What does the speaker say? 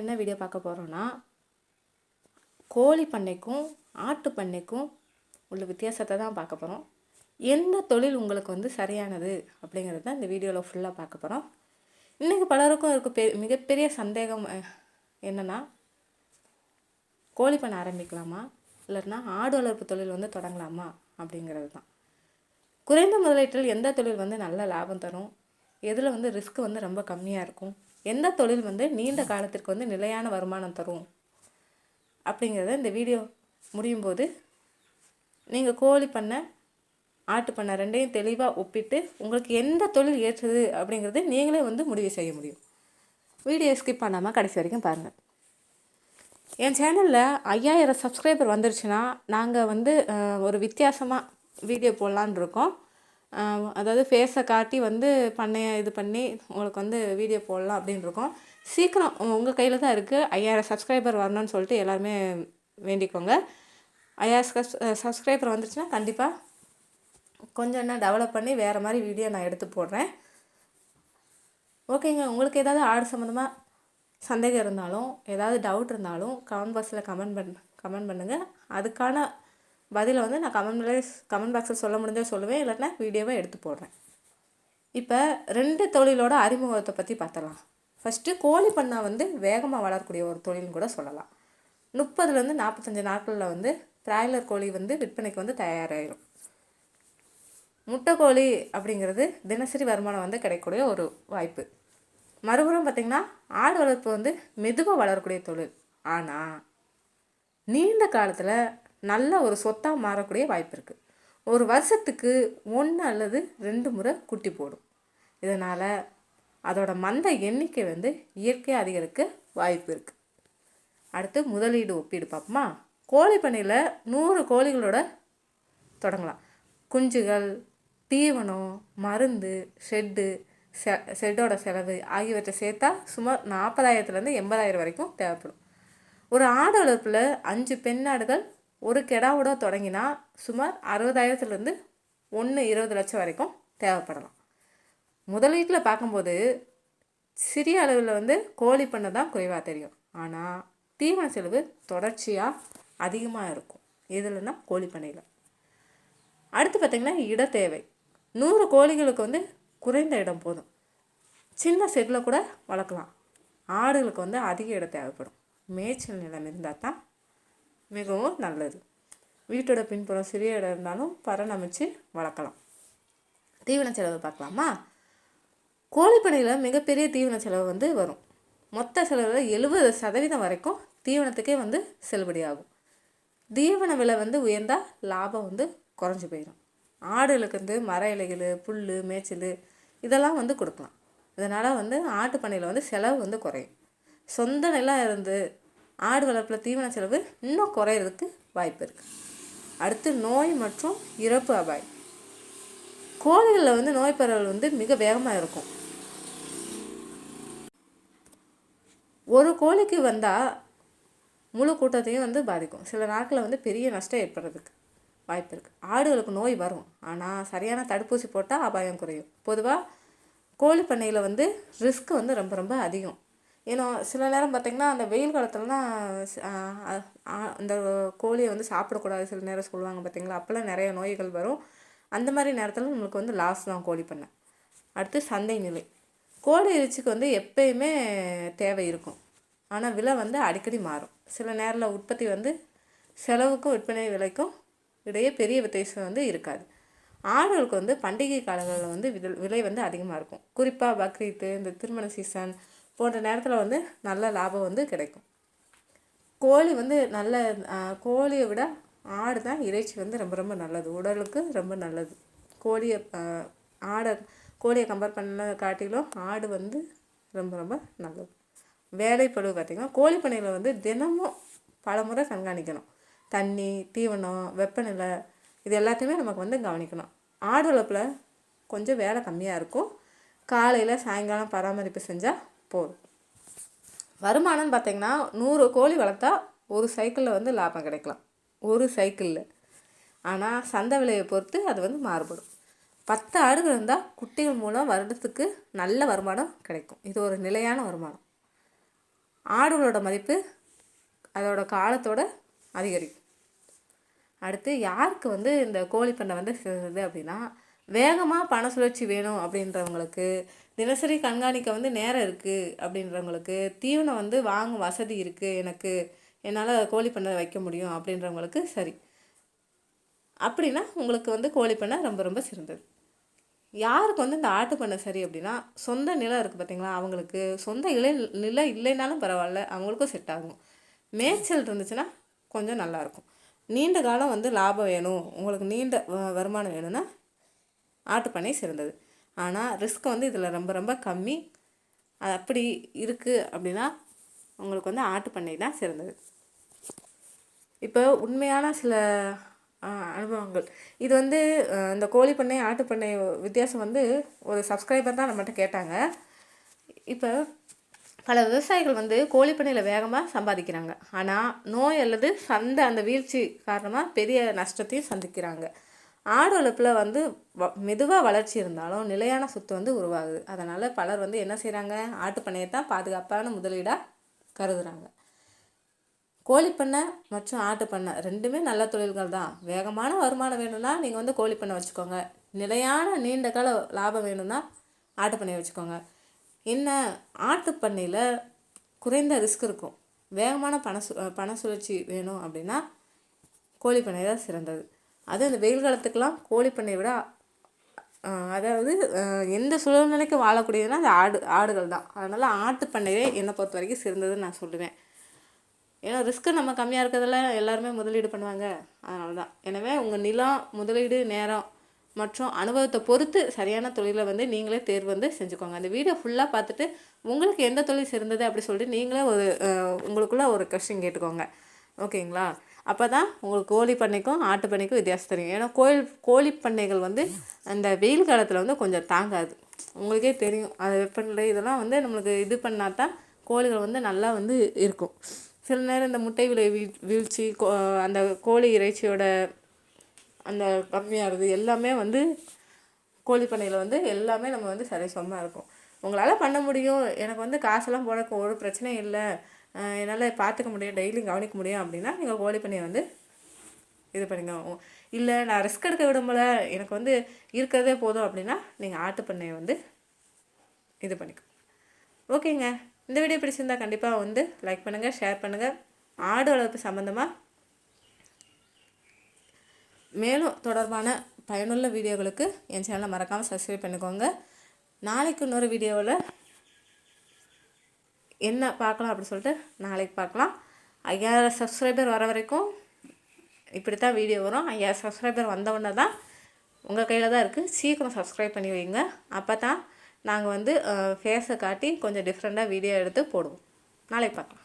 என்ன வீடியோ பார்க்க போகிறோன்னா, கோழி பண்ணைக்கும் ஆட்டு பண்ணைக்கும் உள்ள வித்தியாசத்தை தான் பார்க்க போகிறோம். எந்த தொழில் உங்களுக்கு வந்து சரியானது அப்படிங்கிறது தான் இந்த வீடியோவில் ஃபுல்லாக பார்க்க போகிறோம். இன்றைக்கி பலருக்கும் இருக்க மிகப்பெரிய சந்தேகம் என்னென்னா, கோழி பண்ணை ஆரம்பிக்கலாமா இல்லைன்னா ஆடு வளர்ப்பு தொழில் வந்து தொடங்கலாமா அப்படிங்கிறது தான். குறைந்த முதலீட்டில் எந்த தொழில் வந்து நல்ல லாபம் தரும், எதில் வந்து ரிஸ்க் வந்து ரொம்ப கம்மியாக இருக்கும், எந்த தொழில் வந்து நீண்ட காலத்திற்கு வந்து நிலையான வருமானம் தரும் அப்படிங்கிறத இந்த வீடியோ முடியும் போது நீங்கள் கோழி பண்ணை ஆட்டு பண்ணை ரெண்டையும் தெளிவாக ஒப்பிட்டு உங்களுக்கு எந்த தொழில் ஏற்றது அப்படிங்கிறது நீங்களே வந்து முடிவு செய்ய முடியும். வீடியோ ஸ்கிப் பண்ணாமல் கடைசி வரைக்கும் பாருங்கள். என் சேனலில் 5000 சப்ஸ்கிரைபர் வந்துருச்சுன்னா நாங்கள் வந்து ஒரு வித்தியாசமாக வீடியோ போடலான் இருக்கோம். அதாவது ஃபேஸை காட்டி வந்து பண்ணைய இது பண்ணி உங்களுக்கு வந்து வீடியோ போடலாம் அப்படின்னு இருக்கோம். சீக்கிரம் உங்கள் கையில் தான் இருக்குது. 5000 சப்ஸ்கிரைபர் வரணும்னு சொல்லிட்டு எல்லாருமே வேண்டிக்கோங்க. 5000 சப்ஸ்கிரைபர் வந்துருச்சுன்னா கண்டிப்பாக கொஞ்சம் என்ன டெவலப் பண்ணி வேறு மாதிரி வீடியோ நான் எடுத்து போடுறேன். ஓகேங்க. உங்களுக்கு ஏதாவது ஆடு சம்மந்தமாக சந்தேகம் இருந்தாலும் ஏதாவது டவுட் இருந்தாலும் கமெண்ட் பாக்ஸில் கமெண்ட் பண்ணுங்கள். அதுக்கான பதிலை வந்து நான் கமெண்ட் பாக்ஸில் சொல்ல முடிஞ்சால் சொல்லுவேன், இல்லைன்னா வீடியோவை எடுத்து போடுறேன். இப்போ 2 தொழிலோட அறிமுகத்தை பற்றி பார்த்தலாம். ஃபஸ்ட்டு கோழி பண்ணை வந்து வேகமாக வளரக்கூடிய ஒரு தொழில்னு கூட சொல்லலாம். 30லேருந்து 45 நாட்களில் வந்து பிராய்லர் கோழி வந்து விற்பனைக்கு வந்து தயாராகிடும். முட்டை கோழி அப்படிங்கிறது தினசரி வருமானம் வந்து கிடைக்கக்கூடிய ஒரு வாய்ப்பு. மறுபுறம் பார்த்திங்கன்னா ஆடு வளர்ப்பு வந்து மெதுவாக வளரக்கூடிய தொழில். ஆனால் நீண்ட காலத்தில் நல்ல ஒரு சொத்தாக மாறக்கூடிய வாய்ப்பு இருக்குது. ஒரு வருஷத்துக்கு 1 அல்லது 2 முறை குட்டி போடும். இதனால் அதோட மந்த எண்ணிக்கை வந்து இயற்கையாக அதிகரிக்க வாய்ப்பு இருக்குது. அடுத்து முதலீடு ஒப்பீடு பார்ப்போமா. கோழி பண்ணையில் 100 கோழிகளோட தொடங்கலாம். குஞ்சுகள், தீவனம், மருந்து, ஷெட்டோட செலவு ஆகியவற்றை சேர்த்தா சுமார் 40,000லேருந்து 80,000 வரைக்கும் தேவைப்படும். ஒரு ஆடு வளர்ப்பில் 5 பெண் ஆடுகள் ஒரு கெடாவோட தொடங்கினா சுமார் 60,000லேருந்து 20 லட்சம் வரைக்கும் தேவைப்படலாம். முதலீட்டில் பார்க்கும்போது சிறிய அளவில் வந்து கோழி பண்ணை தான் குறைவாக தெரியும். ஆனால் தீவன செலவு தொடர்ச்சியாக அதிகமாக இருக்கும். எதுலன்னா கோழி பண்ணையில். அடுத்து பார்த்திங்கன்னா இட தேவை. 100 கோழிகளுக்கு வந்து குறைந்த இடம் போதும். சின்ன செட்டில் கூட வளர்க்கலாம். ஆடுகளுக்கு வந்து அதிக இடம் தேவைப்படும். மேய்ச்சல் நிலம் இருந்தால் தான் மிகவும் நல்லது. வீட்டோட பின்புறம் சிறிய இடம் இருந்தாலும் பராமரித்து வளர்க்கலாம். தீவன செலவு பார்க்கலாமா. கோழி பண்ணையில் மிகப்பெரிய தீவன செலவு வந்து வரும். மொத்த செலவில் 70% வரைக்கும் தீவனத்துக்கே வந்து செல்லுபடியாகும். தீவன விலை வந்து உயர்ந்தால் லாபம் வந்து குறைஞ்சி போயிடும். ஆடுகளுக்கு வந்து மர இலைகள், புல், மேய்ச்சல் இதெல்லாம் வந்து கொடுக்கலாம். இதனால் வந்து ஆட்டு பண்ணையில் வந்து செலவு வந்து குறையும். சொந்த நிலம் இருந்து ஆடு வளர்ப்பில் தீவன செலவு இன்னும் குறையிறதுக்கு வாய்ப்பு இருக்குது. அடுத்து நோய் மற்றும் இறப்பு அபாயம். கோழிகளில் வந்து நோய் பரவல் வந்து மிக வேகமாக இருக்கும். ஒரு கோழிக்கு வந்தால் முழு கூட்டத்தையும் வந்து பாதிக்கும். சில நாட்களில் வந்து பெரிய நஷ்டம் ஏற்படுறதுக்கு வாய்ப்பு இருக்குது. ஆடுகளுக்கு நோய் வரும், ஆனால் சரியான தடுப்பூசி போட்டால் அபாயம் குறையும். பொதுவாக கோழி பண்ணையில் வந்து ரிஸ்க் வந்து ரொம்ப ரொம்ப அதிகம். ஏன்னா சில நேரம் பார்த்திங்கன்னா அந்த வெயில் காலத்துலலாம் இந்த கோழியை வந்து சாப்பிடக்கூடாது சில நேரம் சொல்லுவாங்க பார்த்திங்களா. அப்போல்லாம் நிறைய நோய்கள் வரும். அந்த மாதிரி நேரத்தில் நம்மளுக்கு வந்து லாஸ் தான் கோழி பண்ணை. அடுத்து சந்தை நிலை. கோழி இறைச்சிக்கு வந்து எப்பயுமே தேவை இருக்கும், ஆனால் விலை வந்து அடிக்கடி மாறும். சில நேரில் உற்பத்தி வந்து செலவுக்கும் விற்பனை விலைக்கும் இடையே பெரிய வித்தியாசம் வந்து இருக்காது. ஆடுகளுக்கு வந்து பண்டிகை காலங்களில் வந்து விலை வந்து அதிகமாக இருக்கும். குறிப்பாக பக்ரீத்து, இந்த திருமண சீசன் போன்ற நேரத்தில் வந்து நல்ல லாபம் வந்து கிடைக்கும். கோழி வந்து நல்ல கோழியை விட ஆடு தான் இறைச்சி வந்து ரொம்ப ரொம்ப நல்லது, உடலுக்கு ரொம்ப நல்லது. கோழியை கம்பேர் பண்ண காட்டிலும் ஆடு வந்து ரொம்ப ரொம்ப நல்லது. வேலைப்பளு பார்த்திங்கன்னா கோழி பண்ணையில் வந்து தினமும் பல முறை கண்காணிக்கணும். தண்ணி, தீவனம், வெப்பநிலை இது எல்லாத்தையுமே நமக்கு வந்து கவனிக்கணும். ஆடு வளர்ப்பில் கொஞ்சம் வேலை கம்மியாக இருக்கும். காலையில் சாயங்காலம் பராமரிப்பு செஞ்சால் போதும். வருமானம்னு பார்த்திங்கன்னா 100 கோழி வளர்த்தா ஒரு சைக்கிளில் வந்து லாபம் கிடைக்கலாம், ஒரு சைக்கிளில். ஆனால் சந்தை விலையை பொறுத்து அது வந்து மாறுபடும். 10 ஆடுகள் இருந்தால் குட்டிகள் மூலம் வருடத்துக்கு நல்ல வருமானம் கிடைக்கும். இது ஒரு நிலையான வருமானம். ஆடுகளோட மதிப்பு அதோட காலத்தோட அதிகரிக்கும். அடுத்து யாருக்கு வந்து இந்த கோழி பண்ணை வந்து சிறந்தது அப்படின்னா, வேகமாக பண சுழற்சி வேணும் அப்படின்றவங்களுக்கு, தினசரி கண்காணிக்க வந்து நேரம் இருக்குது அப்படின்றவங்களுக்கு, தீவனம் வந்து வாங்கும் வசதி இருக்குது எனக்கு, என்னால் கோழி பண்ணை வைக்க முடியும் அப்படின்றவங்களுக்கு சரி. அப்படின்னா உங்களுக்கு வந்து கோழி பண்ணை ரொம்ப ரொம்ப சிறந்தது. யாருக்கு வந்து இந்த ஆட்டு பண்ணை சரி அப்படின்னா, சொந்த நிலம் இருக்குது பார்த்தீங்களா, அவங்களுக்கு சொந்த நிலம் இல்லைனாலும் பரவாயில்ல, அவங்களுக்கும் செட் ஆகும். மேய்ச்சல் இருந்துச்சுன்னா கொஞ்சம் நல்லாயிருக்கும். நீண்ட காலம் வந்து லாபம் வேணும், உங்களுக்கு நீண்ட வருமானம் வேணும்னா ஆட்டு பண்ணை சிறந்தது. ஆனால் ரிஸ்க் வந்து இதில் ரொம்ப ரொம்ப கம்மி. அது அப்படி இருக்குது அப்படின்னா உங்களுக்கு வந்து ஆட்டு பண்ணை தான் சிறந்தது. இப்போ உண்மையான சில அனுபவங்கள் இது வந்து இந்த கோழி பண்ணை ஆட்டு பண்ணை வித்தியாசம் வந்து ஒரு சப்ஸ்கிரைபர் தான் நம்மகிட்ட கேட்டாங்க. இப்போ பல விவசாயிகள் வந்து கோழி பண்ணையில் வேகமாக சம்பாதிக்கிறாங்க, ஆனால் நோய் அல்லது சந்தை அந்த வீழ்ச்சி காரணமாக பெரிய நஷ்டத்தையும் சந்திக்கிறாங்க. ஆடு வளர்ப்பில் வந்து மெதுவாக வளர்ச்சி இருந்தாலும் நிலையான சொத்து வந்து உருவாகுது. அதனால் பலர் வந்து என்ன செய்கிறாங்க, ஆட்டு பண்ணையை தான் பாதுகாப்பான முதலீடாக கருதுகிறாங்க. கோழிப்பண்ணை மற்றும் ஆட்டுப்பண்ணை ரெண்டுமே நல்ல தொழில்கள் தான். வேகமான வருமானம் வேணும்னா நீங்கள் வந்து கோழிப்பண்ணை வச்சுக்கோங்க. நிலையான நீண்ட கால லாபம் வேணும்னா ஆட்டுப்பண்ணையை வச்சுக்கோங்க. என்ன ஆட்டுப்பண்ணையில் குறைந்த ரிஸ்க் இருக்கும், வேகமான பண சுழற்சி வேணும் அப்படின்னா கோழிப்பண்ணை தான் சிறந்தது. அது இந்த வெயில் காலத்துக்கெலாம் கோழிப்பண்ணையை விட அதாவது எந்த சூழ்நிலைக்கு வாழக்கூடியதுன்னா அது ஆடுகள் தான். அதனால் ஆட்டுப்பண்ணையே என்னை பொறுத்த வரைக்கும் சிறந்ததுன்னு நான் சொல்லுவேன். ஏன்னா ரிஸ்க்கு நம்ம கம்மியாக இருக்கிறதுல எல்லாருமே முதலீடு பண்ணுவாங்க, அதனால தான். எனவே உங்கள் நிலம், முதலீடு, நேரம் மற்றும் அனுபவத்தை பொறுத்து சரியான தொழிலை வந்து நீங்களே தேர்வு வந்து செஞ்சுக்கோங்க. அந்த வீடியோ ஃபுல்லாக பார்த்துட்டு உங்களுக்கு எந்த தொழில் சிறந்தது அப்படி சொல்லிட்டு நீங்களே ஒரு உங்களுக்குள்ளே ஒரு கொஸ்டின் கேட்டுக்கோங்க, ஓகேங்களா? அப்போ தான் உங்களுக்கு கோழி பண்ணைக்கும் ஆட்டு பண்ணைக்கும் வித்தியாசம் தெரியும். ஏன்னா கோழி பண்ணைகள் வந்து அந்த வெயில் காலத்தில் வந்து கொஞ்சம் தாங்காது, உங்களுக்கே தெரியும். அது வெப்பநிலை இதெல்லாம் வந்து நம்மளுக்கு இது பண்ணால் தான் கோழிகள் வந்து நல்லா வந்து இருக்கும். சில நேரம் இந்த முட்டை விலை வீழ்ச்சி, அந்த கோழி இறைச்சியோட அந்த கம்மியாகிறது எல்லாமே வந்து கோழி பண்ணையில் வந்து எல்லாமே நம்ம வந்து சரிசமமாக இருக்கும். உங்களால் பண்ண முடியும், எனக்கு வந்து காசெல்லாம் போட ஒரு பிரச்சனையும் இல்லை, என்னால் பார்த்துக்க முடியும், டெய்லியும் கவனிக்க முடியும் அப்படின்னா நீங்கள் கோழி பண்ணையை வந்து இது பண்ணிக்கோங்க. இல்லை நான் ரிஸ்க் எடுக்க விரும்பலை, எனக்கு வந்து இருக்கிறதே போதும் அப்படின்னா நீங்கள் ஆட்டு பண்ணையை வந்து இது பண்ணிக்கோ. ஓகேங்க, இந்த வீடியோ பிடிச்சிருந்தா கண்டிப்பாக வந்து லைக் பண்ணுங்கள், ஷேர் பண்ணுங்கள். ஆடு வளர்ப்பு சம்மந்தமாக மேலும் தொடர்பான பயனுள்ள வீடியோகளுக்கு என் சேனலை மறக்காமல் சப்ஸ்கிரைப் பண்ணிக்கோங்க. நாளைக்கு இன்னொரு வீடியோவில் என்ன பார்க்கலாம் அப்படி சொல்லிட்டு நாளைக்கு பார்க்கலாம். 5000 சப்ஸ்கிரைபர் வர வரைக்கும் இப்படி தான் வீடியோ வரும். 5000 சப்ஸ்கிரைபர் வந்தவுடனே தான் உங்கள் கையில் தான் இருக்குது. சீக்கிரம் சப்ஸ்கிரைப் பண்ணி வைங்க, அப்போ தான் நாங்கள் வந்து ஃபேஸை காட்டி கொஞ்சம் டிஃப்ரெண்ட்டாக வீடியோ எடுத்து போடுவோம். நாளைக்கு பார்க்கலாம்.